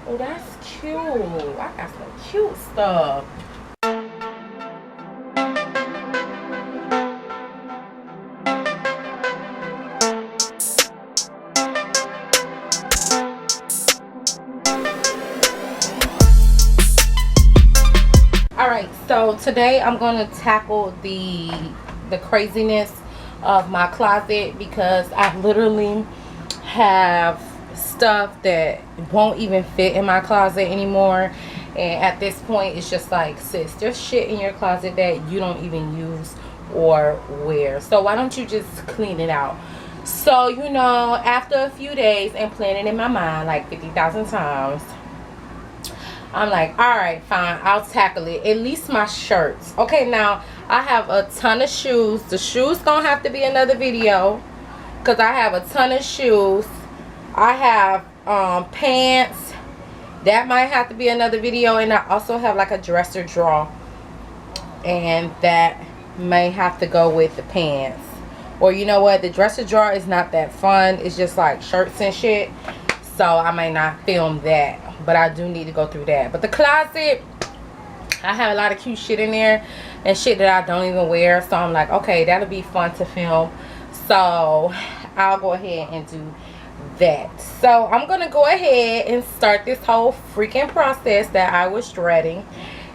Oh, that's cute. I got some cute stuff. Alright, so today I'm going to tackle the craziness of my closet, because I literally have stuff that won't even fit in my closet anymore. And at this point, it's just like, sis, there's shit in your closet that you don't even use or wear. So why don't you just clean it out? So, you know, after a few days and planning in my mind like 50,000 times, I'm like, all right, fine, I'll tackle it. At least my shirts. Okay, now I have a ton of shoes. The shoes gonna have to be another video, because I have a ton of shoes. I have pants. That might have to be another video. And I also have like a dresser drawer, and that may have to go with the pants. Or you know what, the dresser drawer is not that fun. It's just like shirts and shit, so I may not film that, but I do need to go through that. But the closet, I have a lot of cute shit in there and shit that I don't even wear, so I'm like, okay, that'll be fun to film. So I'll go ahead and do that. So I'm gonna go ahead and start this whole freaking process that I was dreading,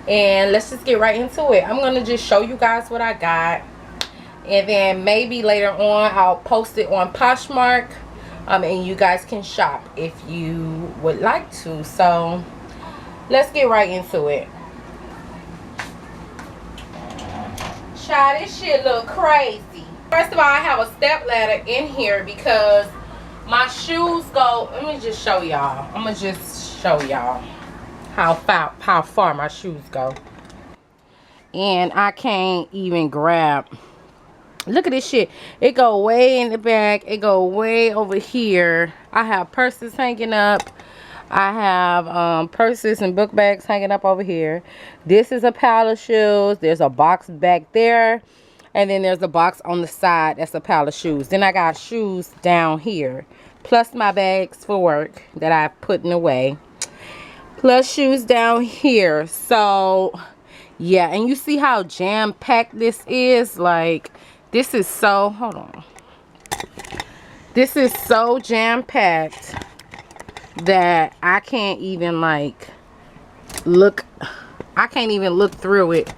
and let's just get right into it. I'm gonna just show you guys what I got, and then maybe later on I'll post it on Poshmark, and you guys can shop if you would like to. So let's get right into it. Child, this shit look crazy. First of all, I have a step ladder in here because my shoes go. Let me just show y'all. I'm gonna just show y'all how far my shoes go. And I can't even grab. Look at this shit. It go way in the back. It go way over here. I have purses hanging up. I have purses and book bags hanging up over here. This is a pile of shoes. There's a box back there. And then there's a box on the side. That's a pile of shoes. Then I got shoes down here. Plus my bags for work that I've put away. Plus shoes down here. So, yeah. And you see how jam-packed this is? Like, this is so... Hold on. This is so jam-packed that I can't even, like, look. I can't even look through it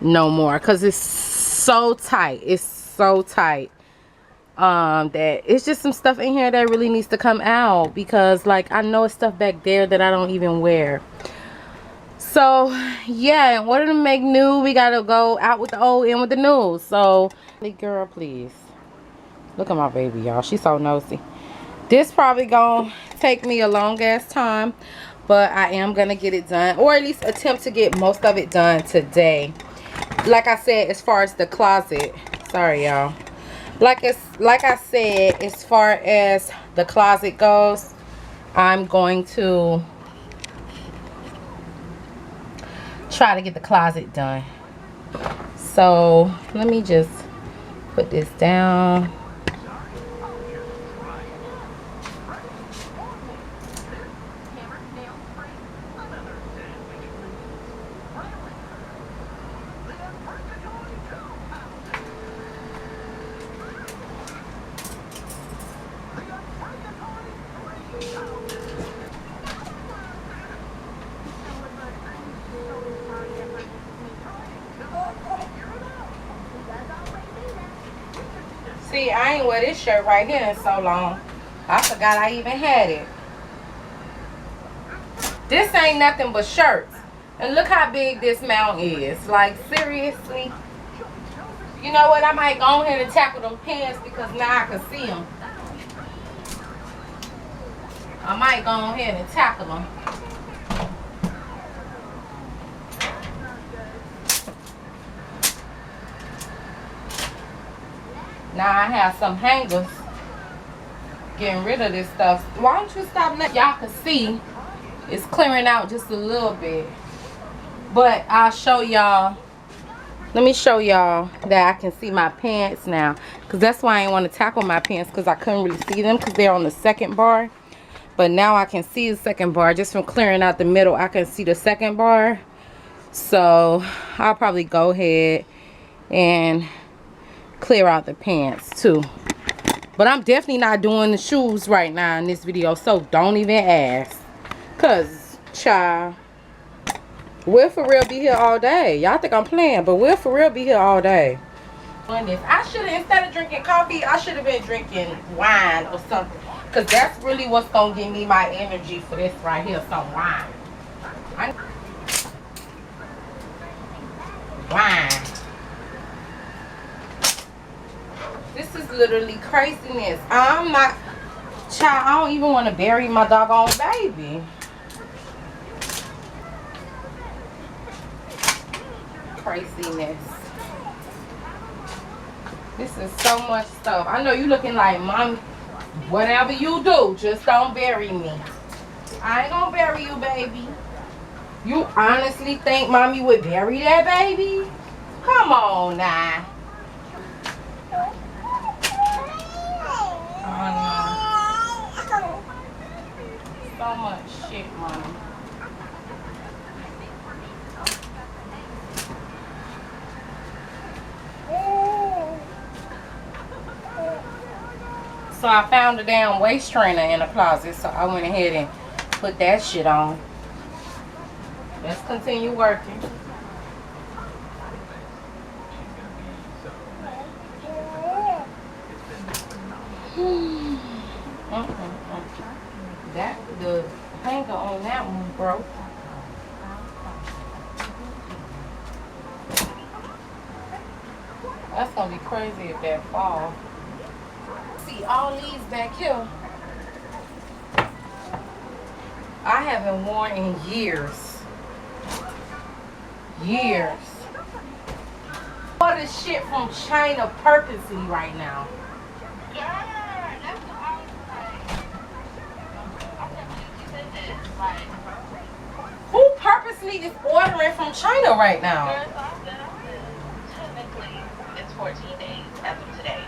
no more. Because it's so tight. It's so tight. That it's just some stuff in here that really needs to come out, because like I know it's stuff back there that I don't even wear. So yeah, in order to make new, we gotta go out with the old, in with the new. So girl, please look at my baby, y'all. She's so nosy. This probably gonna take me a long ass time, but I am gonna get it done, or at least attempt to get most of it done today. Like I said, as far as the closet, sorry y'all, like I said, as far as the closet goes, I'm going to try to get the closet done. So let me just put this down. See, I ain't wear this shirt right here in so long. I forgot I even had it. This ain't nothing but shirts. And look how big this mount is. Like, seriously. You know what? I might go ahead and tackle them pants, because now I can see them. I might go ahead and tackle them. Now I have some hangers. Getting rid of this stuff. Why don't you stop letting y'all can see? It's clearing out just a little bit. But I'll show y'all. Let me show y'all that I can see my pants now. Because that's why I didn't want to tackle my pants, because I couldn't really see them because they're on the second bar. But now I can see the second bar. Just from clearing out the middle, I can see the second bar. So I'll probably go ahead and clear out the pants too. But I'm definitely not doing the shoes right now in this video, so don't even ask. Cause child, we'll for real be here all day. Y'all think I'm playing, but we'll for real be here all day. I should have, instead of drinking coffee, I should have been drinking wine or something. Cause that's really what's gonna give me my energy for this right here, some wine. Wine. This is literally craziness. I'm not, child, I don't even want to bury my doggone baby. Craziness. This is so much stuff. I know you looking like, Mom, whatever you do, just don't bury me. I ain't gonna bury you, baby. You honestly think Mommy would bury that baby? Come on now. So much shit, Mommy. So I found a damn waist trainer in the closet, so I went ahead and put that shit on. Let's continue working. The hanger on that one broke. That's gonna be crazy if that falls. See all these back here, I haven't worn in years. Years. All this shit from China purposely right now. Who purposely is ordering from China right now? Technically, it's 14 days as of today.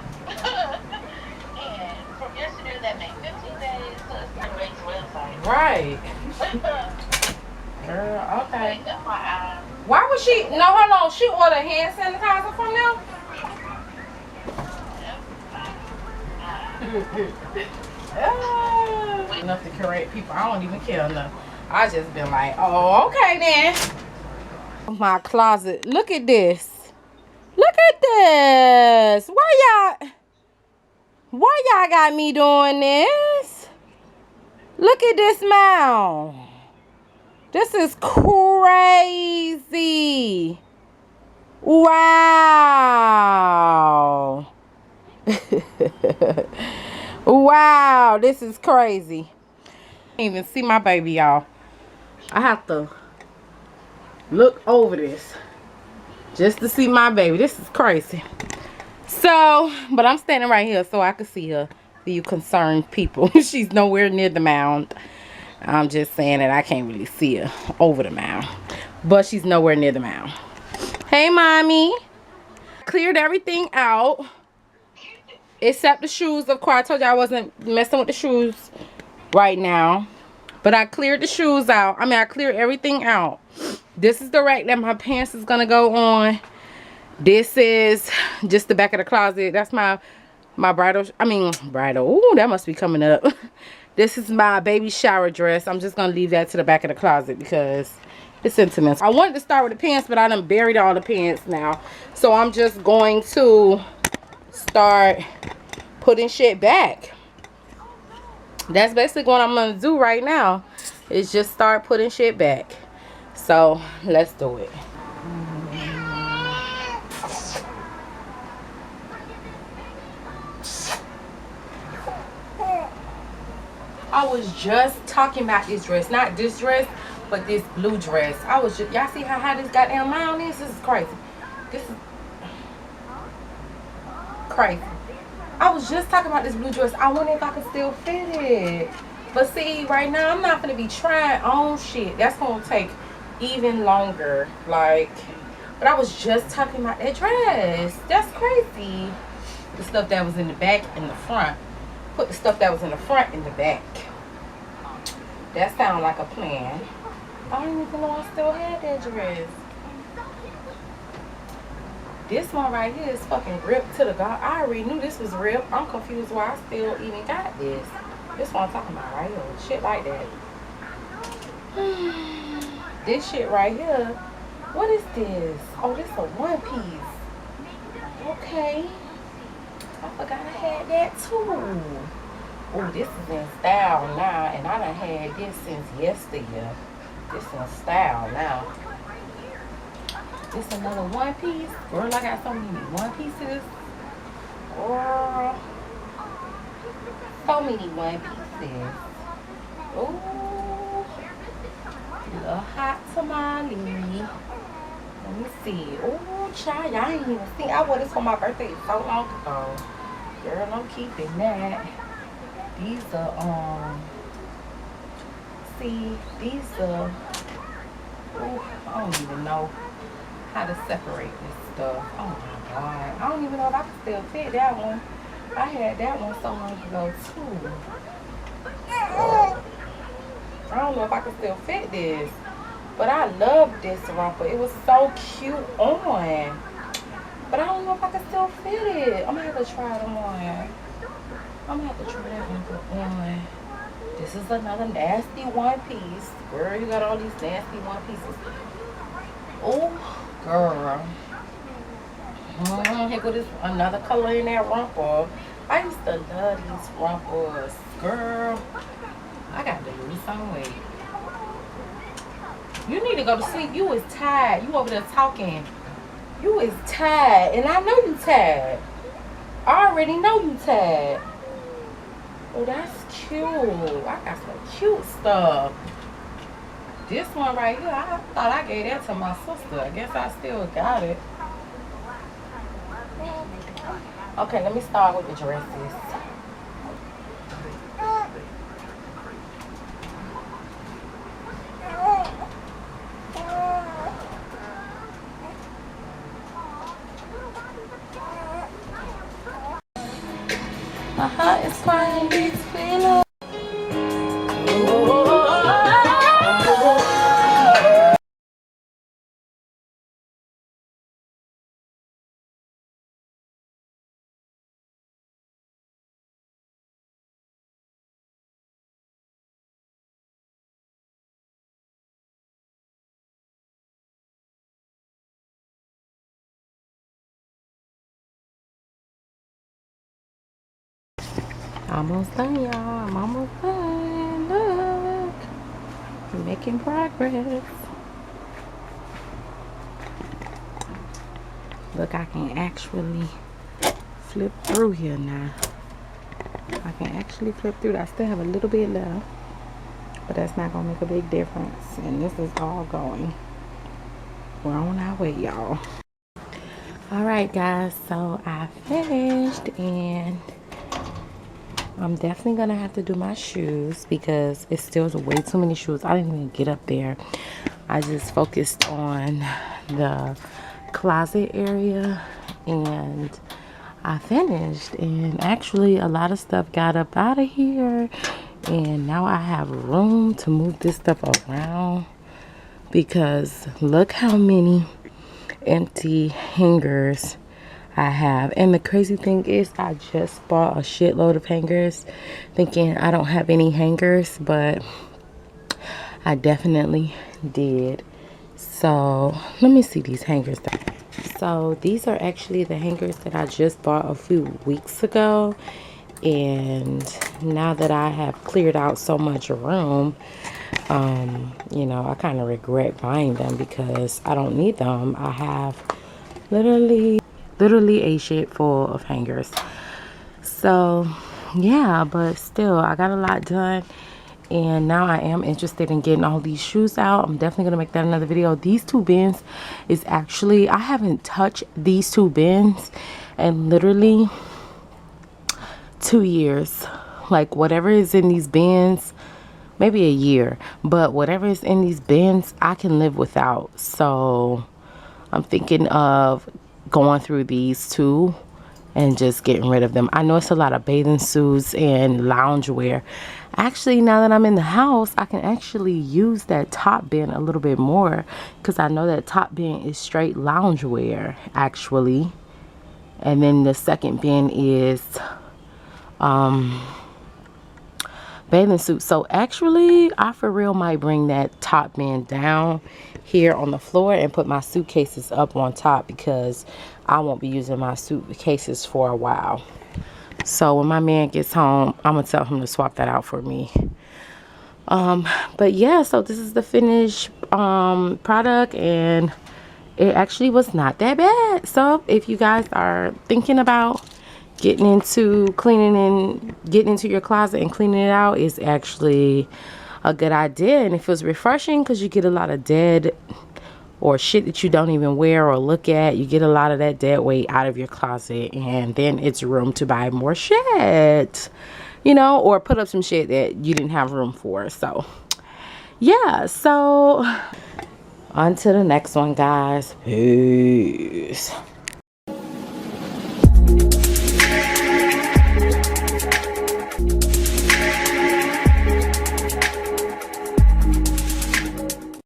And from yesterday, that made 15 days, so it's the race website. Right. Girl, okay. FYI. Why would she? No, hold on. She ordered hand sanitizer from them? Enough to correct people. I don't even care enough. I just been like, oh, okay then. My closet. Look at this. Look at this. Why y'all got me doing this? Look at this mound. This is crazy. Wow. Wow, this is crazy. Can't even see my baby, y'all. I have to look over this just to see my baby. This is crazy. So, but I'm standing right here so I can see her. For you concerned people. She's nowhere near the mound. I'm just saying that I can't really see her over the mound. But she's nowhere near the mound. Hey, Mommy. Cleared everything out. Except the shoes. Of course, I told you I wasn't messing with the shoes right now. But I cleared the shoes out. I mean, I cleared everything out. This is the rack that my pants is going to go on. This is just the back of the closet. That's my bridal. Ooh, that must be coming up. This is my baby shower dress. I'm just going to leave that to the back of the closet because it's sentimental. I wanted to start with the pants, but I done buried all the pants now. So I'm just going to start putting shit back. That's basically what I'm going to do right now. Is just start putting shit back. So let's do it. I was just talking about this dress. Not this dress, but this blue dress. I was just, y'all see how high this goddamn mound is? This is crazy. This is crazy. I was just talking about this blue dress. I wonder if I can still fit it. But see, right now, I'm not going to be trying on shit. That's going to take even longer. Like, but I was just talking about that dress. That's crazy. The stuff that was in the back and the front. Put the stuff that was in the front in the back. That sounds like a plan. I don't even know I still had that dress. This one right here is fucking ripped to the god. I already knew this was ripped. I'm confused why I still even got this. This one I'm talking about right here. Shit like that. This shit right here. What is this? Oh, this a one piece. Okay. I forgot I had that too. Oh, this is in style now. And I done had this since yesteryear. This in style now. This another one piece. Girl, I got so many one pieces. Girl. So many one pieces. Ooh. Little hot tamale. Let me see. Ooh, child, y'all ain't even see. I wore this for my birthday so long ago. Girl, I'm keeping that. These are, see, these are, ooh, I don't even know how to separate this stuff. Oh my God. I don't even know if I can still fit that one. I had that one so long ago too. I don't know if I can still fit this. But I love this romper. It was so cute on. But I don't know if I can still fit it. I'm gonna have to try it on. I'm gonna have to try that one on. This is another nasty one piece. Girl, you got all these nasty one pieces. Oh, girl. Here go this another color in that romper. I used to love these rompers. Girl, I got to lose some weight. You need to go to sleep. You is tired. You over there talking. You is tired. And I know you tired. I already know you tired. Oh, that's cute. I got some cute stuff. This one right here, I thought I gave that to my sister. I guess I still got it. Okay, let me start with the dresses. My heart is crying, beats feeling. Almost done, y'all. I'm almost done. Look. I'm making progress. Look, I can actually flip through here now. I can actually flip through. I still have a little bit left, but that's not gonna make a big difference. And this is all going. We're on our way, y'all. All right, guys. So I finished, and I'm definitely gonna have to do my shoes because it still is way too many shoes. I didn't even get up there. I just focused on the closet area, and I finished. And actually a lot of stuff got up out of here, and now I have room to move this stuff around because look how many empty hangers I have. And the crazy thing is I just bought a shitload of hangers thinking I don't have any hangers, but I definitely did. So let me see these hangers. So these are actually the hangers that I just bought a few weeks ago, and now that I have cleared out so much room, you know, I kind of regret buying them because I don't need them. I have literally a shit full of hangers. So yeah, but still I got a lot done, and now I am interested in getting all these shoes out. I'm definitely gonna make that another video. These two bins is actually, I haven't touched these two bins in literally 2 years. Like whatever is in these bins, maybe a year, but whatever is in these bins I can live without. So I'm thinking of going through these two and just getting rid of them. I know it's a lot of bathing suits and loungewear. Actually, now that I'm in the house, I can actually use that top bin a little bit more, because I know that top bin is straight loungewear actually. And then the second bin is bathing suit. So actually, I for real might bring that top bin down here on the floor and put my suitcases up on top, because I won't be using my suitcases for a while. So when my man gets home, I'm gonna tell him to swap that out for me. But yeah, so this is the finished product, and it actually was not that bad. So if you guys are thinking about getting into cleaning and getting into your closet and cleaning it out, is actually a good idea. And it feels refreshing, because you get a lot of dead or shit that you don't even wear or look at. You get a lot of that dead weight out of your closet, and then it's room to buy more shit, you know, or put up some shit that you didn't have room for. So yeah, so on to the next one, guys. Peace.